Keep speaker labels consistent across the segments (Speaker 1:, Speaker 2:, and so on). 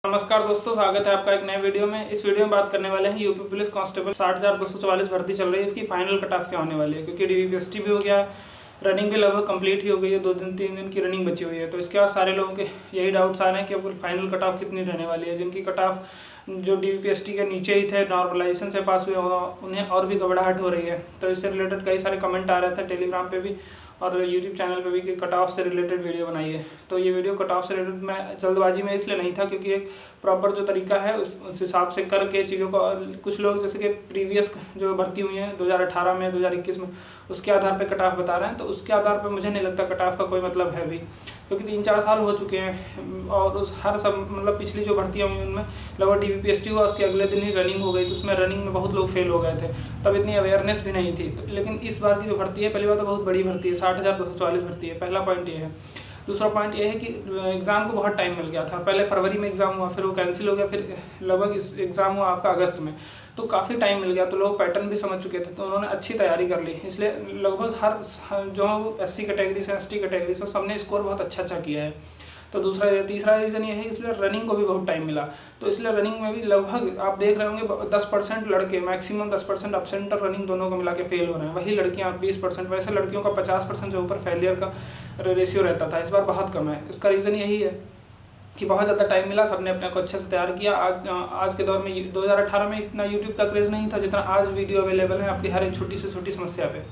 Speaker 1: नमस्कार दोस्तों, स्वागत है आपका एक नए वीडियो में। इस वीडियो में बात करने वाले हैं यूपी पुलिस कांस्टेबल 60,244 भर्ती चल रही है। इसकी फाइनल कट ऑफ क्या होने वाली है, क्योंकि डीवीपीएसटी भी हो गया, रनिंग भी लगभग कंप्लीट ही हो गई है। 2 दिन 3 दिन की रनिंग बची हुई है। तो इसके बाद सारे लोगों के यही डाउट्स आ रहे हैं कि अब फाइनल कट ऑफ कितनी रहने वाली है। जिनकी कट ऑफ जो डीवीपीएसटी के नीचे ही थे, नॉर्मलाइजेशन से पास हुए, उन्हें और भी घबराहट हो रही है। तो इससे रिलेटेड कई सारे कमेंट आ रहे थे टेलीग्राम पे भी और यूट्यूब चैनल पे भी कि कट ऑफ से रिलेटेड वीडियो बनाइए। तो ये वीडियो कट ऑफ से रिलेटेड मैं जल्दबाजी में इसलिए नहीं था, क्योंकि एक प्रॉपर जो तरीका है उस हिसाब से करके चीज़ों को, कुछ लोग जैसे कि प्रीवियस जो भर्ती हुई हैं 2018 में 2021 में, उसके आधार पे कट ऑफ बता रहे हैं। तो उसके आधार पे मुझे नहीं लगता कट ऑफ का कोई मतलब है भी, क्योंकि 3-4 साल हो चुके हैं और उस हर सब मतलब पिछली जो भर्तियाँ हुई उनमें लगभग डीवीपीएसटी हुआ, उसके अगले दिन ही रनिंग हो गई। तो उसमें रनिंग में बहुत लोग फेल हो गए थे, तब इतनी अवेयरनेस भी नहीं थी। तो लेकिन इस बार की जो भर्ती है, पहली बात तो बहुत बड़ी भर्ती है, 60,244 भर्ती है, पहला पॉइंट ये है। दूसरा पॉइंट ये है कि एग्ज़ाम को बहुत टाइम मिल गया था। पहले फरवरी में एग्ज़ाम हुआ, फिर वो कैंसिल हो गया, फिर लगभग इस एग्ज़ाम हुआ आपका अगस्त में। तो काफ़ी टाइम मिल गया, तो लोग पैटर्न भी समझ चुके थे, तो उन्होंने अच्छी तैयारी कर ली। इसलिए लगभग हर जो एससी कैटेगरी से एसटी कैटेगरी से सबने स्कोर बहुत अच्छा किया है। तो तीसरा रीज़न ये है, इसलिए रनिंग को भी बहुत टाइम मिला। तो इसलिए रनिंग में भी लगभग आप देख रहे होंगे 10% लड़के, मैक्सिमम 10% एब्सेंट और रनिंग दोनों को मिला के फेल हो रहे हैं। वही लड़कियां 20%, वैसे लड़कियों का 50% जो ऊपर फेलियर का रेशियो रहता था, इस बार बहुत कम है। इसका रीज़न यही है कि बहुत ज़्यादा टाइम मिला, सबने अपने को अच्छे से तैयार किया। आज के दौर में 2018 में इतना यूट्यूब का क्रेज़ नहीं था जितना आज वीडियो अवेलेबल है आपकी हर एक छोटी से छोटी समस्या पे।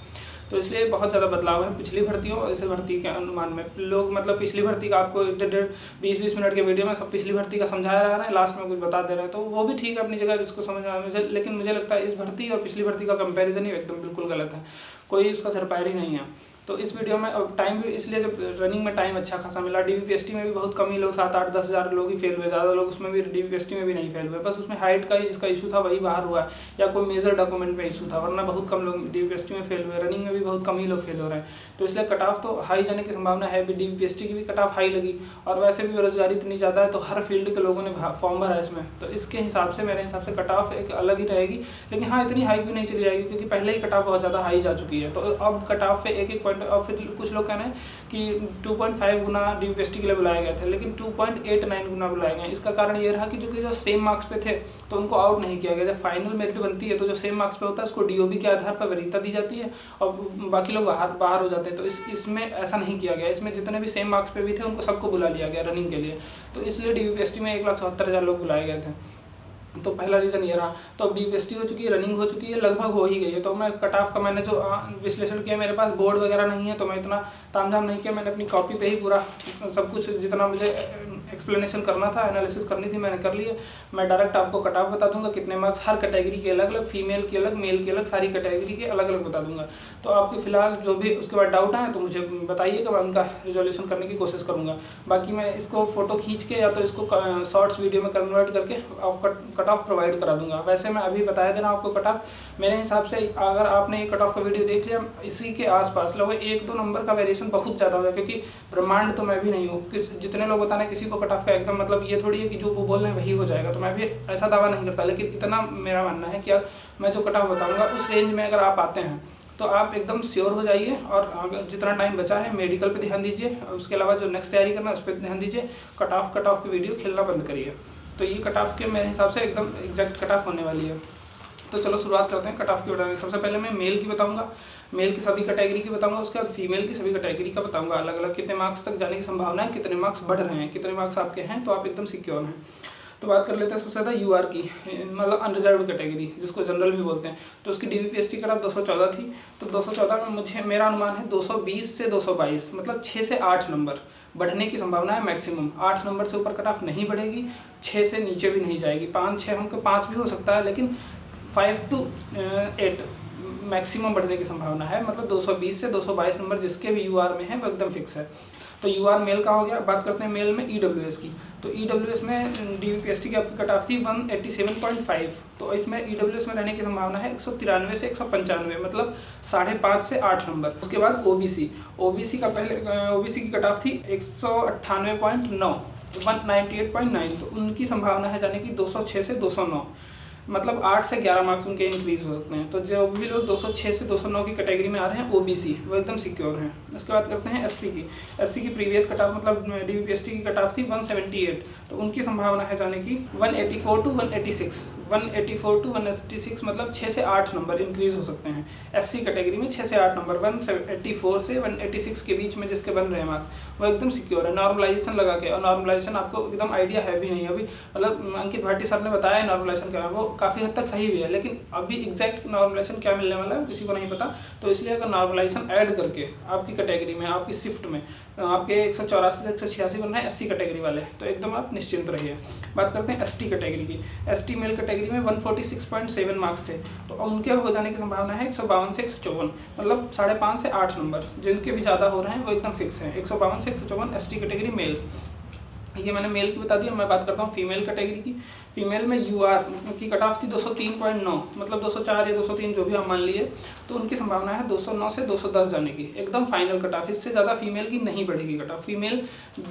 Speaker 1: तो इसलिए बहुत ज़्यादा बदलाव है पिछली भर्तियों और इस भर्ती के अनुमान में। लोग मतलब पिछली भर्ती का आपको 20-20 मिनट के वीडियो में सब पिछली भर्ती का समझाया जा रहा है, लास्ट में कुछ बता दे रहे हैं। तो वो भी ठीक है अपनी जगह, जिसको समझ आ रहा है। लेकिन मुझे लगता है इस भर्ती और पिछली भर्ती का कंपैरिजन ही एकदम बिल्कुल गलत है, कोई उसका सिरपैर ही नहीं है। तो इस वीडियो में अब टाइम भी, इसलिए जब रनिंग में टाइम अच्छा खासा मिला। डीवीपीएसटी में भी बहुत कम ही लोग, 7-8-10 हज़ार लोग ही फेल हुए, ज़्यादा लोग उसमें भी डीवीपीएसटी में भी नहीं फेल हुए। बस उसमें हाइट का ही जिसका इशू था वही बाहर हुआ, या कोई मेजर डॉक्यूमेंट में इशू था, वरना बहुत कम लोग डीवीपीएसटी में फेल हुए। रनिंग में भी बहुत कम ही लोग फेल हो रहे हैं। तो इसलिए कट ऑफ तो हाई जाने की संभावना है भी। डीवीपीएसटी की भी कट ऑफ हाई लगी, और वैसे भी बेरोजगारी इतनी ज़्यादा है, तो हर फील्ड के लोगों ने फॉर्म भरा है इसमें। तो इसके हिसाब से, मेरे हिसाब से कट ऑफ एक अलग ही रहेगी। लेकिन हाँ, इतनी हाई भी नहीं चली जाएगी, क्योंकि पहले ही कट ऑफ बहुत ज़्यादा हाई जा चुकी है। तो अब कट ऑफ पे एक पॉइंट, और फिर कुछ लोग कहना है कि 2.5 गुना डीवीपीएसटी के लिए बुलाए गए थे, लेकिन 2.89 गुना बुलाए गए। इसका कारण ये रहा कि जो सेम मार्क्स पे थे तो उनको आउट नहीं किया गया। जब फाइनल मेरिट बनती है तो जो सेम मार्क्स पे होता है उसको डीओबी के आधार पर वरीयता दी जाती है, और बाकी लोग बाहर हो जाते हैं। तो इसमें ऐसा नहीं किया गया। इसमें जितने भी सेम मार्क्स पे भी थे उनको सबको बुला लिया गया रनिंग के लिए। तो इसलिए डीवीपीएसटी में 1,74,000 लोग बुलाए गए थे। तो पहला रीज़न ये रहा। तो अब डीवीपीएसटी हो चुकी है, रनिंग हो चुकी है, लगभग हो ही गई है। तो मैं कट ऑफ का मैंने जो विश्लेषण किया, मेरे पास बोर्ड वगैरह नहीं है तो मैं इतना तामझाम नहीं किया। मैंने अपनी कॉपी पे ही पूरा सब कुछ, जितना मुझे एक्सप्लेनेशन करना था, एनालिसिस करनी थी, मैंने कर लिया। मैं डायरेक्ट आपको कट ऑफ बता दूंगा, कितने मार्क्स हर कैटेगरी के अलग अलग, फीमेल की अलग, मेल की अलग, सारी कैटेगरी के अलग अलग बता दूंगा। तो आपके फिलहाल जो भी उसके बाद डाउट आए तो मुझे बताइएगा, मैं उनका रिजोल्यूशन करने की कोशिश करूँगा। बाकी मैं इसको फोटो खींच के या तो इसको शॉर्ट्स वीडियो में कन्वर्ट करके आपका कट ऑफ प्रोवाइड करा दूंगा। वैसे मैं अभी बताया दे रहा हूँ आपको कट ऑफ। मेरे हिसाब से अगर आपने ये कट ऑफ का वीडियो देख लिया, इसी के आसपास लगभग 1-2 नंबर का वेरिएशन बहुत ज़्यादा होगा, क्योंकि ब्रह्मांड तो मैं भी नहीं हूँ। जितने लोग बताने किसी को कट ऑफ का एकदम मतलब ये थोड़ी है कि जो वो बोल रहे हैं वही हो जाएगा, तो मैं भी ऐसा दावा नहीं करता। लेकिन इतना मेरा मानना है कि मैं जो कट ऑफ बताऊँगा उस रेंज में अगर आप आते हैं तो आप एकदम श्योर हो जाइए, और अगर जितना टाइम बचा है मेडिकल पे ध्यान दीजिए, उसके अलावा जो नेक्स्ट तैयारी करना है उस पर ध्यान दीजिए। कट ऑफ की वीडियो खेलना बंद करिए। तो ये कट ऑफ के मेरे हिसाब से एकदम एग्जैक्ट कट ऑफ होने वाली है। तो चलो शुरुआत करते हैं कट ऑफ की बताने की। सबसे पहले मैं मेल की बताऊंगा, मेल की सभी कैटेगरी की बताऊंगा। उसके बाद फीमेल की सभी कैटेगरी का बताऊंगा, अलग अलग कितने मार्क्स तक जाने की संभावना है, कितने मार्क्स बढ़ रहे हैं, कितने मार्क्स आपके हैं, तो आप एकदम सिक्योर हैं। तो बात कर लेते हैं सबसे ज़्यादा यूआर की, मतलब अनरिजर्व कैटेगरी, जिसको जनरल भी बोलते हैं। तो उसकी डीवीपीएसटी कट ऑफ 214 थी। तो 214 में मेरा अनुमान है 220 से 222, मतलब 6 से 8 नंबर बढ़ने की संभावना है मैक्सिमम। 8 नंबर से ऊपर कट ऑफ नहीं बढ़ेगी, 6 से नीचे भी नहीं जाएगी। 5-6 हमको 5 भी हो सकता है, लेकिन 5 to 8 मैक्सिमम बढ़ने की संभावना है। मतलब 220 से 222 नंबर जिसके भी यूआर में है वो एकदम फिक्स है। तो यूआर मेल का हो गया। बात करते हैं मेल में ईडब्ल्यूएस की। तो ईडब्ल्यूएस में डीवीपीएसटी की आपकी कट ऑफ थी 187.5। तो इसमें ईडब्ल्यूएस में रहने की संभावना है 193 से 195, मतलब 5.5 से 8 नंबर। उसके बाद ओबीसी का पहले ओबीसी की कट ऑफ थी 198.9, 198.9। तो उनकी संभावना है जाने की 206 से 209। मतलब 8 से 11 मार्क्स उनके इंक्रीज हो सकते हैं। तो जो भी लोग 206 से 209 की कैटेगरी में आ रहे हैं ओबीसी, वो एकदम सिक्योर हैं। उसके बाद करते हैं एससी की। एससी की प्रीवियस कट ऑफ मतलब डीवीपीएसटी की कट ऑफ थी 178, तो उनकी संभावना है जाने की 184 टू 186। 184 टू 186 मतलब 6 से 8 नंबर इंक्रीज हो सकते हैं एससी कैटेगरी में। 6 से 8 नंबर 184 से 186 के बीच में जिसके बन रहे हैं मार्क्स वो एकदम सिक्योर है। नॉर्मलाइजेशन लगा के, और नॉर्मलाइजेशन आपको एकदम आइडिया है भी नहीं अभी, मतलब अंकित भाटी सर ने बताया है नॉर्मलाइजेशन क्या है, वो काफ़ी हद तक सही भी है, लेकिन अभी एग्जैक्ट नॉर्मलाइजेशन क्या मिलने वाला है किसी को नहीं पता। तो इसलिए अगर नॉर्मलाइजेशन ऐड करके आपकी कैटेगरी में, आपकी शिफ्ट में आपके 184 से 186 बन रहे हैं एससी कैटेगरी वाले, तो एकदम आप निश्चिंत रहिए। बात करते हैं एसटी कैटेगरी की। एसटी मेल कैटेगरी में 146.7 मार्क्स थे, तो उनके हो जाने की संभावना है 152 से 154, मतलब 5.5 से 8 नंबर। जिनके भी ज़्यादा हो रहे हैं वो एकदम फिक्स है। 152 से 154 एसटी कैटेगरी मेल। ये मैंने मेल की बता दी। मैं बात करता हूँ फीमेल कैटेगरी की। फीमेल में यूआर की कट ऑफ थी 203.9, मतलब 204 या 203 जो भी हम मान लिए, तो उनकी संभावना है 209 से 210 जाने की, एकदम फाइनल कट ऑफ। इससे ज़्यादा फीमेल की नहीं बढ़ेगी कट ऑफ। फीमेल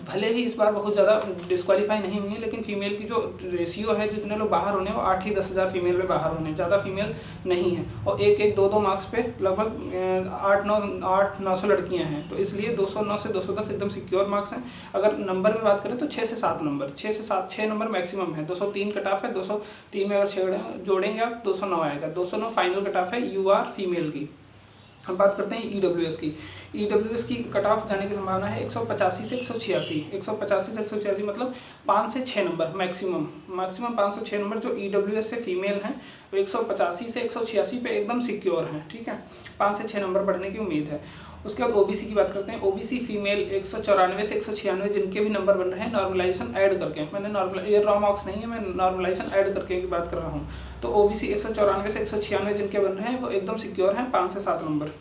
Speaker 1: भले ही इस बार बहुत ज़्यादा डिस्क्वालीफाई नहीं हुई है, लेकिन फीमेल की जो रेशियो है, जितने लोग बाहर होने वो 8 ही 10,000 फीमेल में बाहर होने, ज़्यादा फीमेल नहीं है। और 1-1, 2-2 मार्क्स पे लगभग 8-900 लड़कियाँ हैं, तो इसलिए 209 से 210 एकदम सिक्योर मार्क्स हैं। अगर नंबर में बात करें तो 6 से 7 नंबर, 6 नंबर मैक्सिमम है। 203 कट ऑफ है, 203 में अगर जोड़ेंगे आप 209 आएगा। 209 फाइनल कट ऑफ है यूआर फीमेल की। हम बात करते हैं ईडब्ल्यूएस की। ईडब्ल्यूएस की कट ऑफ जाने की संभावना है 185 से 186। 185 से 186 मतलब 5 से 6 नंबर मैक्सिमम 5 से 6 नंबर जो ईडब्ल्यूएस से फीमेल हैं वो 185 से 186 पे एकदम सिक्योर हैं, ठीक है। 5 से 6 नंबर बढ़ने की उम्मीद है। उसके बाद ओबीसी की बात करते हैं। ओबीसी फीमेल 194 से 196 जिनके भी नंबर बन रहे हैं नॉर्मलाइजेशन ऐड करके, मैंने ये रॉ मार्क्स नहीं है, मैं नॉर्मलाइजेशन ऐड करके की बात कर रहा हूँ। तो ओबीसी 194 से 196 जिनके बन रहे हैं वो एकदम सिक्योर हैं। 5 से 7 नंबर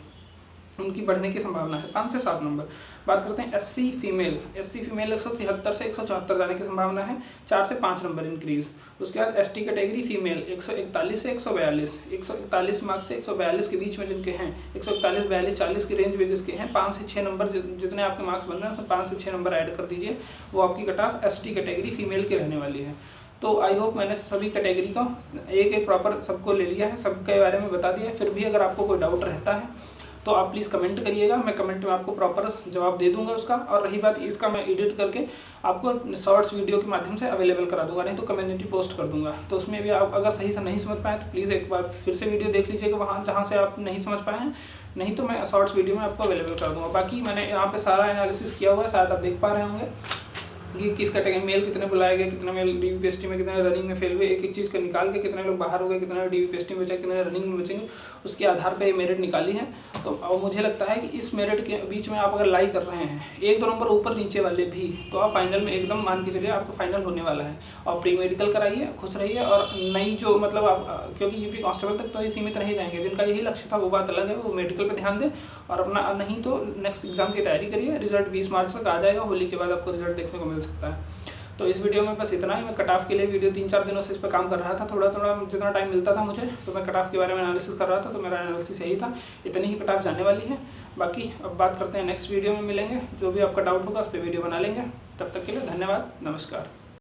Speaker 1: उनकी बढ़ने की संभावना है, 5 से 7 नंबर। बात करते हैं एससी फीमेल। एससी फीमेल 173 से 174 जाने की संभावना है, 4 से 5 नंबर इंक्रीज। उसके बाद एसटी कैटेगरी फीमेल 141 से 141 मार्क्स से 142 के बीच में जिनके हैं, 141, 42, 40 की रेंज में जिसके हैं, 5 से 6 नंबर जितने आपके मार्क्स बन रहे हैं उसमें 5 से 6 नंबर ऐड कर दीजिए, वो आपकी cut off ST category female की रहने वाली है। तो आई होप मैंने सभी कैटेगरी का एक प्रॉपर सबको ले लिया है, सबके बारे में बता दिया है। फिर भी अगर आपको कोई डाउट रहता है तो आप प्लीज़ कमेंट करिएगा, मैं कमेंट में आपको प्रॉपर जवाब दे दूंगा उसका। और रही बात इसका, मैं एडिट करके आपको शॉर्ट्स वीडियो के माध्यम से अवेलेबल करा दूंगा, नहीं तो कम्युनिटी पोस्ट कर दूंगा। तो उसमें भी आप अगर सही से नहीं समझ पाएँ तो प्लीज़ एक बार फिर से वीडियो देख लीजिएगा वहाँ जहाँ से आप नहीं समझ पाए हैं, नहीं तो मैं शॉर्ट्स वीडियो में आपको अवेलेबल कर दूँगा। बाकी मैंने यहाँ पर सारा एनालिसिस किया हुआ है, शायद आप देख पा रहे होंगे कि किस कैटेगरी मेल कितने बुलाए गए, कितने मेल डीवीपीएसटी में, कितने रनिंग में फेल हुए, एक चीज़ का निकाल के कितने लोग बाहर हो गए, कितने डीवीपीएसटी में बचे, कितने रनिंग में बचेंगे, उसके आधार पे ये मेरिट निकाली है। तो और मुझे लगता है कि इस मेरिट के बीच में आप अगर लाई कर रहे हैं 1-2 नंबर ऊपर नीचे वाले भी, तो आप फाइनल में एकदम मान के चलिए आपको फाइनल होने वाला है। और प्री मेडिकल कराइए, खुश रहिए। और नई जो मतलब आप, क्योंकि यूपी कांस्टेबल तक तो ये सीमित नहीं रहेंगे, जिनका यही लक्ष्य था वो बात अलग है, वो मेडिकल पर ध्यान दें और अपना, नहीं तो नेक्स्ट एग्जाम की तैयारी करिए। रिजल्ट 20 मार्च तक आ जाएगा, होली के बाद आपको रिजल्ट देखने को मिल सकता है। तो इस वीडियो में बस इतना ही। मैं कट ऑफ के लिए वीडियो 3-4 दिनों से इस पर काम कर रहा था, थोड़ा जितना टाइम मिलता था मुझे, तो मैं कट ऑफ के बारे में एनालिसिस कर रहा था। तो मेरा एनालिसिस यही था, इतनी ही कट ऑफ जाने वाली है। बाकी अब बात करते हैं नेक्स्ट वीडियो में मिलेंगे, जो भी आपका डाउट होगा उस पर वीडियो बना लेंगे। तब तक के लिए धन्यवाद, नमस्कार।